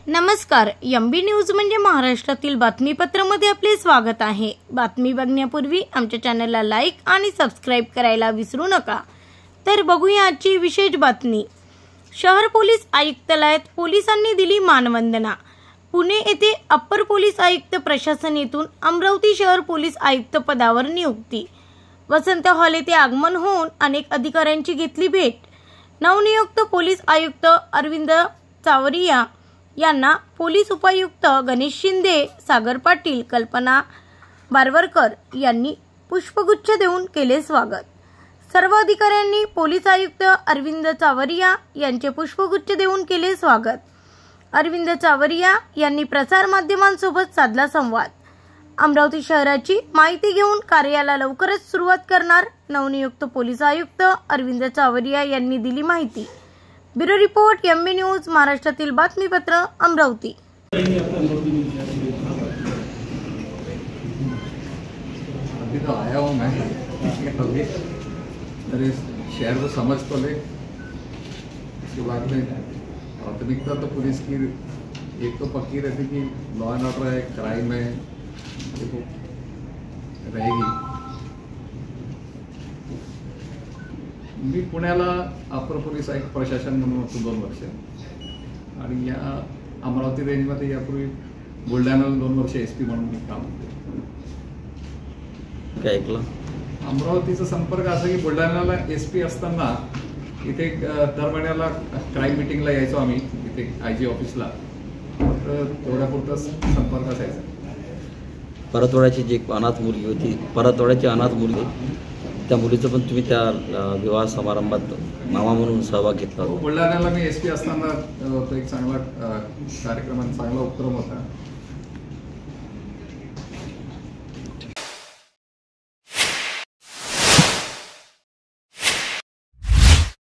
नमस्कार, MB news म्हणजे महाराष्ट्रातील बातमीपत्रामध्ये आपले स्वागत आहे। बातमी बघण्यापूर्वी आमच्या चॅनलला लाईक आणि सबस्क्राइब करायला विसरू नका। तर बघूया आजची विशेष बातमी। शहर पोलीस आयुक्तालयात पोलिसांनी दिली मानवंदना। पुणे येथे अप्पर पोलीस आयुक्त प्रशासन येथून अमरावती शहर पोलीस आयुक्त पदावर नियुक्ती। वसंत हॉल येथे आगमन होऊन अनेक अधिकाऱ्यांची घेतली भेट। नवनियुक्त पोलीस आयुक्त अरविंद चावरिया यांना पोलीस उपायुक्त गणेश शिंदे, सागर पाटील, कल्पना बारवरकर यांनी पुष्पगुच्छ देऊन केले स्वागत। सर्व अधिकाऱ्यांनी पोलीस आयुक्त अरविंद चावरिया यांचे पुष्पगुच्छ देऊन केले स्वागत। अरविंद चावरिया यांनी प्रसार माध्यमांसोबत साधला संवाद। अमरावती शहराची माहिती घेऊन कार्याला लवकरच सुरुवात करणार नवनियुक्त पोलीस आयुक्त अरविंद चावरिया यांनी दिली माहिती। ब्युरो रिपोर्ट, एमबी न्यूज, महाराष्ट्रातील बातमीपत्र, अमरावती। अभी तो आया हूँ मैं अभी मेरे शहर को समझ तो ले। इसके बाद में प्राथमिकता तो पुलिस की एक तो पक्की रहती कि लॉ एंड ऑर्डर है, क्राइम है, देखो रहेगी। मी पुण्याला अप्पर पोलीस आयुक्त प्रशासन म्हणून होतो 2 वर्ष आणि या अमरावती रेंजमध्ये यापूर्वी बुलढाण्याला 2 वर्ष एसपी म्हणून मी काम केलं। काय ऐकलं? अमरावतीचा संपर्क असा की बुलढाण्याला एसपी असताना इथे दर महिन्याला क्राईम मीटिंगला यायचो आम्ही इथे आयजी ऑफिसला, तर तेवढ्यापुरता संपर्क असायचा। परतवाड्याची जी अनाथ मुलगी होती, परतवाड्याची अनाथ मुलगी, त्या मुलीचं पण तुम्ही त्या विवाह समारंभात मामा म्हणून सहभाग घेतला होता। बुलढाण्याला मी एसपी असताना तो एक चांगला कार्यक्रम, चांगला उपक्रम होता